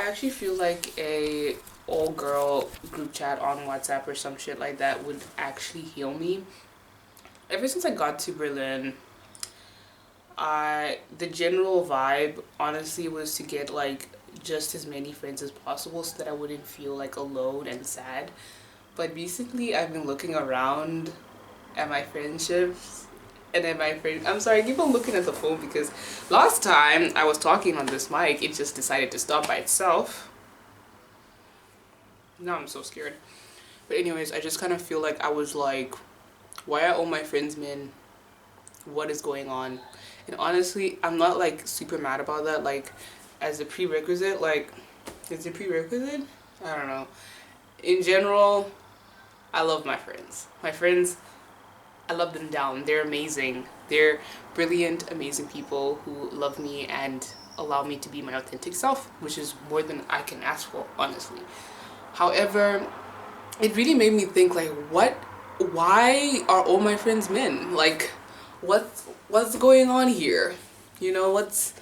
actually feel like a all girl group chat on WhatsApp or some shit like that would actually heal me. Ever since I got to Berlin, the general vibe honestly was to get like just as many friends as possible so that I wouldn't feel like alone and sad. But recently I've been looking around at my friendships and at my friends. I'm sorry, I keep on looking at the phone because last time I was talking on this mic, it just decided to stop by itself. Now I'm so scared. But anyways, I just kind of feel like I was like, why are all my friends men? What is going on? And honestly, I'm not like super mad about that. Like, as a prerequisite, like, is it prerequisite? I don't know. In general, I love my friends. My friends, I love them down. They're amazing. They're brilliant, amazing people who love me and allow me to be my authentic self, which is more than I can ask for, honestly. However, it really made me think like, why are all my friends men? Like, what's going on here? You know, what's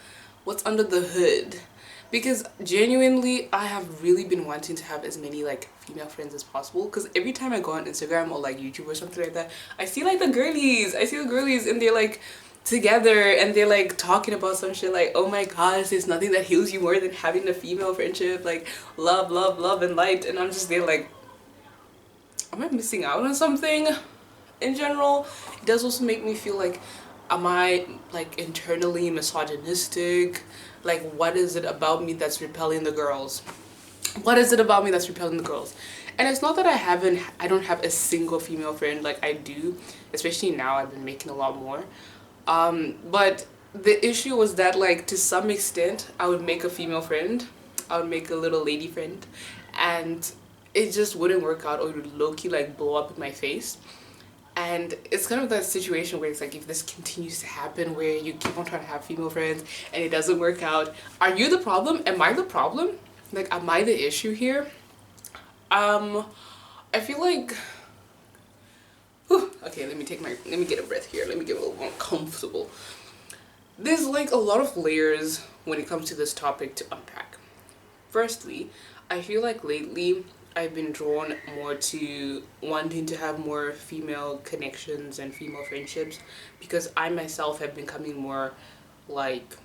under the hood? Because genuinely, I have really been wanting to have as many like female friends as possible. Because every time I go on Instagram or like YouTube or something like that, I see like the girlies. I see the girlies and they're like together and they're like talking about some shit like, oh my gosh, there's nothing that heals you more than having a female friendship, like love, love, love and light. And I'm just there like, am I missing out on something? In general, it does also make me feel like, am I like internally misogynistic? Like, what is it about me that's repelling the girls? What is it about me that's repelling the girls? And it's not that I don't have a single female friend. Like, I do, especially now. I've been making a lot more. But the issue was that, like, to some extent, I would make a female friend. I would make a little lady friend, and it just wouldn't work out, or it would low-key like blow up in my face. And it's kind of that situation where it's like, if this continues to happen where you keep on trying to have female friends and it doesn't work out, are you the problem? Am I the problem? Like, am I the issue here? I feel like, whew, okay, let me get a breath here. Let me get a little more comfortable. There's like a lot of layers when it comes to this topic to unpack. Firstly, I feel like lately I've been drawn more to wanting to have more female connections and female friendships because I myself have been becoming more like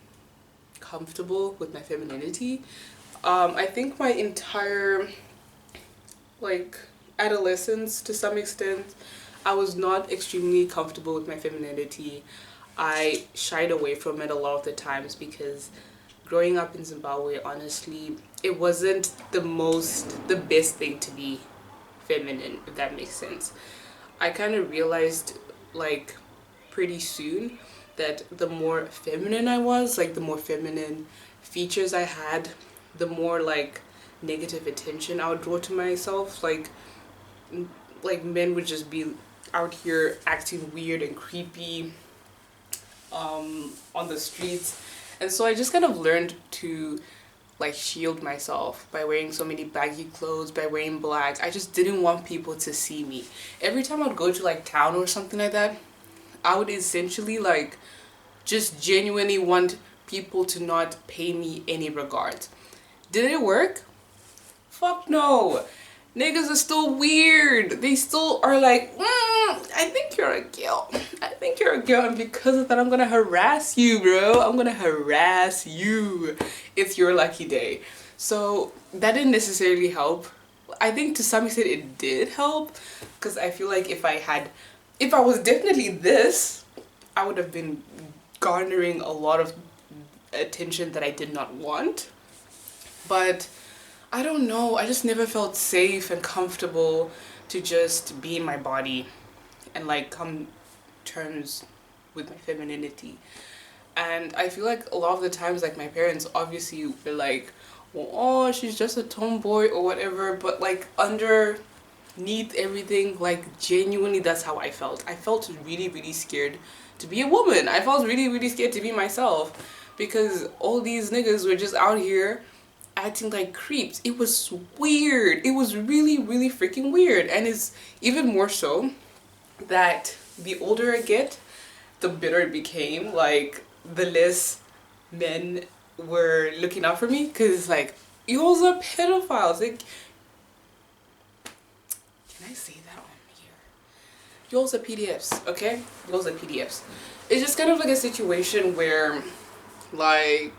comfortable with my femininity. I think my entire like adolescence, to some extent, I was not extremely comfortable with my femininity. I shied away from it a lot of the times because growing up in Zimbabwe, honestly, it wasn't the best thing to be feminine, if that makes sense. I kind of realized like pretty soon that the more feminine I was, like the more feminine features I had, the more like negative attention I would draw to myself. Like men would just be out here acting weird and creepy on the streets. And so I just kind of learned to like shield myself by wearing so many baggy clothes, by wearing black. I just didn't want people to see me. Every time I'd go to like town or something like that, I would essentially like just genuinely want people to not pay me any regard. Did it work? Fuck no. Niggas are still weird. They still are like, I think you're a girl. I think you're a girl, and because of that, I'm gonna harass you, bro. I'm gonna harass you. It's your lucky day. So that didn't necessarily help. I think to some extent it did help, because I feel like if I was definitely this, I would have been garnering a lot of attention that I did not want. But I don't know, I just never felt safe and comfortable to just be in my body and like come terms with my femininity. And I feel like a lot of the times, like, my parents obviously were like, well, oh, she's just a tomboy or whatever, but like underneath everything, like genuinely that's how I felt. I felt really, really scared to be a woman. I felt really, really scared to be myself because all these niggas were just out here acting like creeps. It was weird. It was really, really freaking weird. And it's even more so that the older I get, the bitter it became. Like, the less men were looking out for me, because it's like, y'all are pedophiles. Like, can I say that on here? Y'all are PDFs, okay? Y'all are PDFs. It's just kind of like a situation where, like,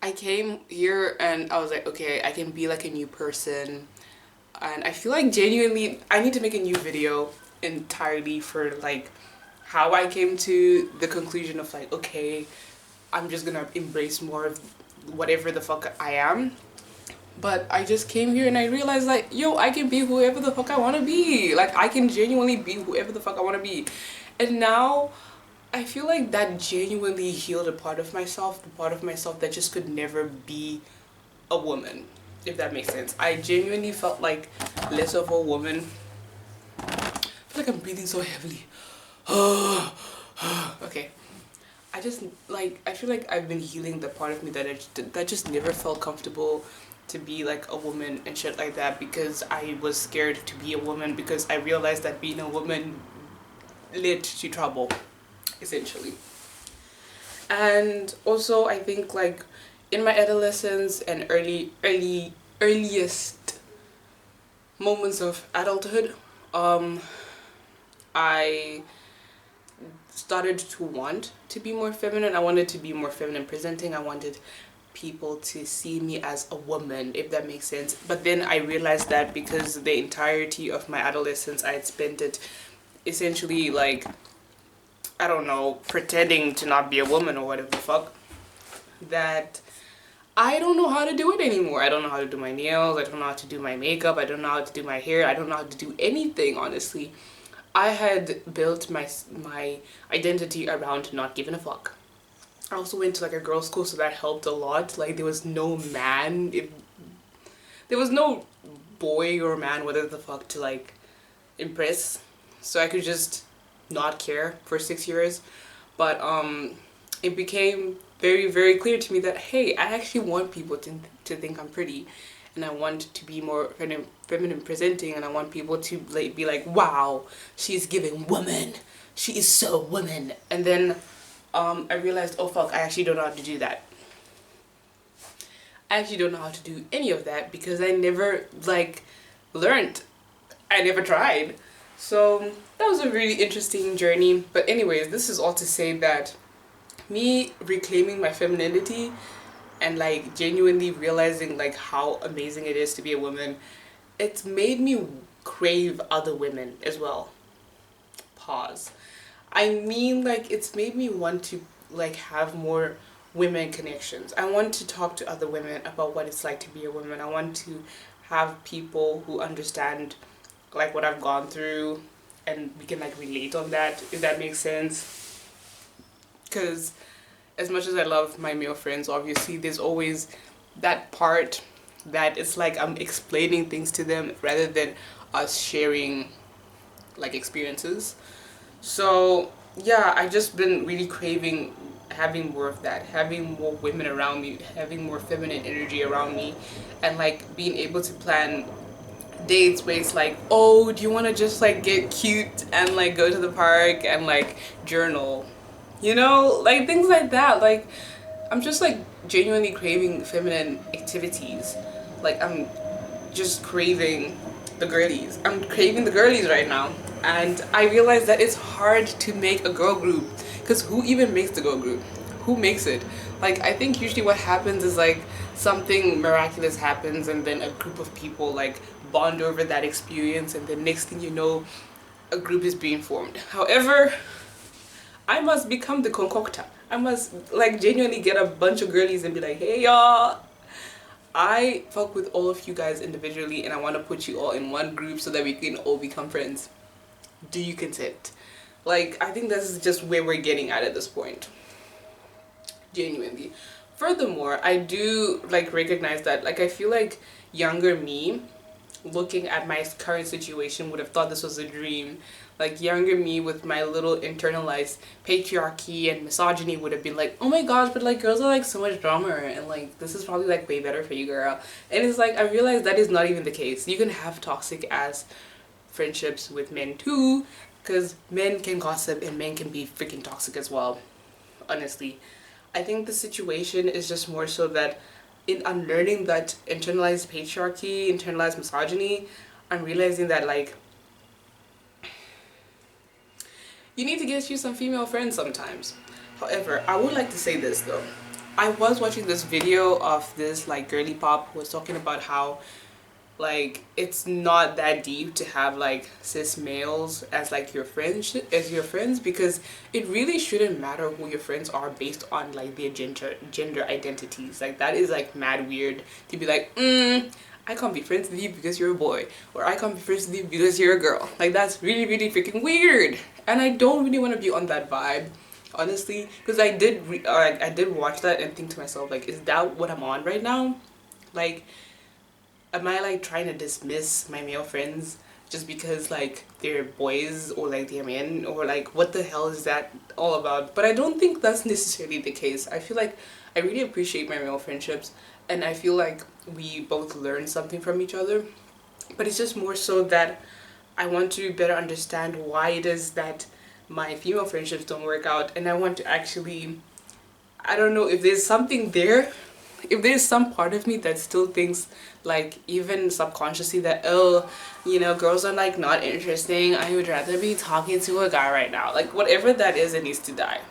I came here and I was like, okay, I can be like a new person. And I feel like genuinely I need to make a new video entirely for like how I came to the conclusion of like, okay, I'm just gonna embrace more of whatever the fuck I am. But I just came here and I realized like, yo, I can be whoever the fuck I want to be. Like, I can genuinely be whoever the fuck I want to be. And now I feel like that genuinely healed a part of myself, the part of myself that just could never be a woman, if that makes sense. I genuinely felt like less of a woman. I feel like I'm breathing so heavily. Okay. I just like, I feel like I've been healing the part of me that just never felt comfortable to be like a woman and shit like that, because I was scared to be a woman, because I realized that being a woman led to trouble, essentially. And also I think like in my adolescence and earliest moments of adulthood, I started to want to be more feminine. I wanted to be more feminine presenting. I wanted people to see me as a woman, if that makes sense. But then I realized that because the entirety of my adolescence I had spent it essentially like, I don't know, pretending to not be a woman or whatever the fuck, that I don't know how to do it anymore. I don't know how to do my nails, I don't know how to do my makeup, I don't know how to do my hair, I don't know how to do anything, honestly. I had built my identity around not giving a fuck. I also went to like a girls' school, so that helped a lot. Like, there was no man, there was no boy or man, whatever the fuck, to like impress. So I could just not care for 6 years. But it became very, very clear to me that, hey, I actually want people to think I'm pretty, and I want to be more feminine presenting, and I want people to like be like, wow, she's giving woman, she is so woman. And then I realized, oh fuck, I actually don't know how to do that. I actually don't know how to do any of that because I never like learned. I never tried. So that was a really interesting journey. But anyways, this is all to say that me reclaiming my femininity and like genuinely realizing like how amazing it is to be a woman, it's made me crave other women as well. Pause. I mean, like, it's made me want to like have more women connections. I want to talk to other women about what it's like to be a woman. I want to have people who understand like what I've gone through, and we can like relate on that, if that makes sense. Because as much as I love my male friends, obviously there's always that part that it's like I'm explaining things to them rather than us sharing like experiences. So yeah, I just been really craving having more of that, having more women around me, having more feminine energy around me, and like being able to plan dates where it's like, oh, do you want to just like get cute and like go to the park and like journal, you know, like things like that. Like, I'm just like genuinely craving feminine activities. Like, I'm just craving the girlies. I'm craving the girlies right now. And I realized that it's hard to make a girl group, because who even makes the girl group? Who makes it? Like, I think usually what happens is like something miraculous happens and then a group of people like bond over that experience, and the next thing you know, a group is being formed. However, I must become the concoctor. I must like genuinely get a bunch of girlies and be like, hey y'all, I fuck with all of you guys individually and I want to put you all in one group so that we can all become friends. Do you consent? Like, I think this is just where we're getting at this point. Genuinely. Furthermore, I do like recognize that like I feel like younger me, looking at my current situation, would have thought this was a dream. Like, younger me with my little internalized patriarchy and misogyny would have been like, oh my gosh, but like girls are like so much drama, and like this is probably like way better for you, girl. And it's like, I realized that is not even the case. You can have toxic ass friendships with men too, because men can gossip and men can be freaking toxic as well. honestly. I think the situation is just more so that in unlearning that internalized patriarchy, internalized misogyny, I'm realizing that like you need to get you some female friends sometimes. However, I would like to say this though. I was watching this video of this like girly pop who was talking about how like it's not that deep to have like cis males as like your friends, because it really shouldn't matter who your friends are based on like their gender identities. Like that is like mad weird to be like I can't be friends with you because you're a boy, or I can't be friends with you because you're a girl. Like that's really really freaking weird, and I don't really want to be on that vibe, honestly, because I did watch that and think to myself like, is that what I'm on right now? Like, am I like trying to dismiss my male friends just because like they're boys or like they're men, or like what the hell is that all about? But I don't think that's necessarily the case. I feel like I really appreciate my male friendships, and I feel like we both learn something from each other. But it's just more so that I want to better understand why it is that my female friendships don't work out, and I want to actually, I don't know if there's something there, if there's some part of me that still thinks like even subconsciously that, oh, you know, girls are like not interesting, I would rather be talking to a guy right now. Like whatever that is, it needs to die.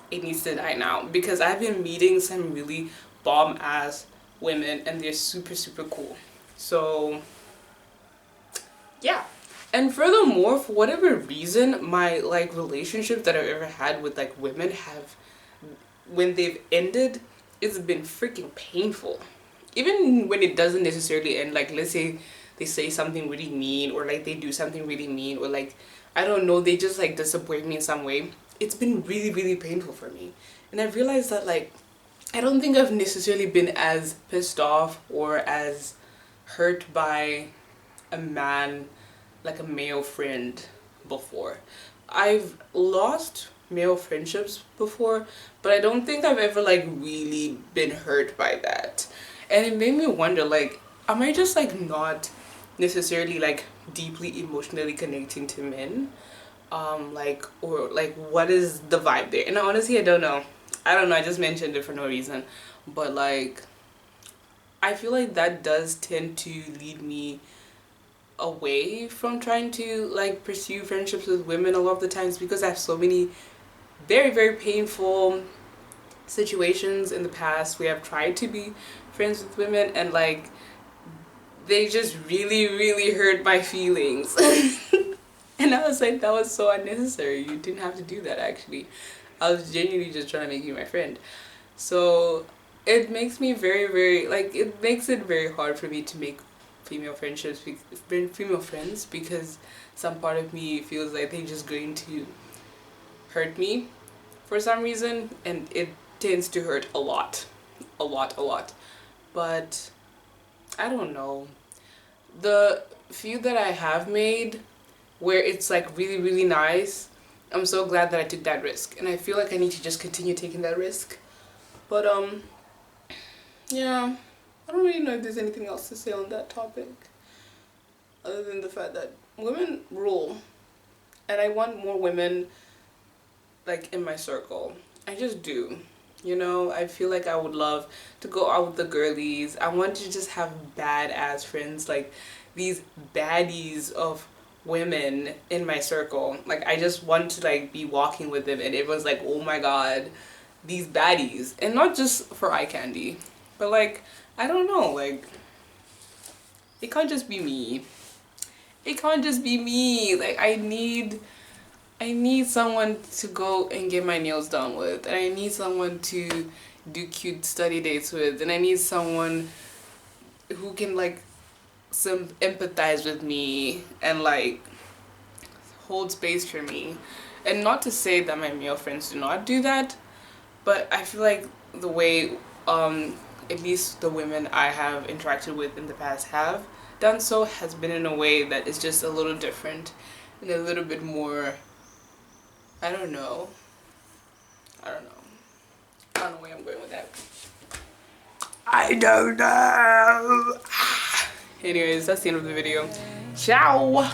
It needs to die now, because I've been meeting some really bomb ass women and they're super super cool. So yeah. And furthermore, for whatever reason, my like relationships that I've ever had with like women have, when they've ended, it's been freaking painful. Even when it doesn't necessarily end, like let's say they say something really mean, or like they do something really mean, or like I don't know, they just like disappoint me in some way. It's been really really painful for me. And I've realized that like I don't think I've necessarily been as pissed off or as hurt by a man, like a male friend, before. I've lost male friendships before, but I don't think I've ever like really been hurt by that. And it made me wonder, like, am I just like not necessarily like deeply emotionally connecting to men? Like, or like what is the vibe there? And honestly, I don't know. I just mentioned it for no reason. But like I feel like that does tend to lead me away from trying to like pursue friendships with women a lot of the times, because I have so many very very painful situations in the past where I've tried to be friends with women and like they just really really hurt my feelings. And I was like, that was so unnecessary. You didn't have to do that. Actually, I was genuinely just trying to make you my friend. So it makes me very very like, it makes it very hard for me to make female friendships, female friends, because some part of me feels like they're just going to hurt me for some reason, and it tends to hurt a lot, a lot, a lot. But I don't know, the few that I have made where it's like really really nice, I'm so glad that I took that risk, and I feel like I need to just continue taking that risk. But yeah, I don't really know if there's anything else to say on that topic other than the fact that women rule, and I want more women like in my circle. I just do. You know, I feel like I would love to go out with the girlies. I want to just have badass friends, like these baddies of women in my circle. Like I just want to like be walking with them and everyone's like, oh my god, these baddies. And not just for eye candy, but like, I don't know, like it can't just be me. It can't just be me. Like I need someone to go and get my nails done with, and I need someone to do cute study dates with, and I need someone who can like some empathize with me and like hold space for me. And not to say that my male friends do not do that, but I feel like the way at least the women I have interacted with in the past have done so has been in a way that is just a little different and a little bit more, I don't know. I don't know where I'm going with that. I don't know. Anyways, that's the end of the video. Ciao.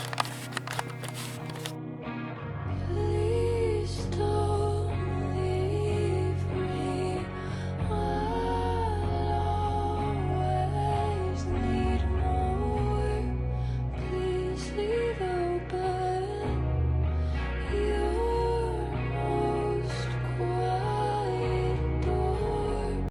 sleep.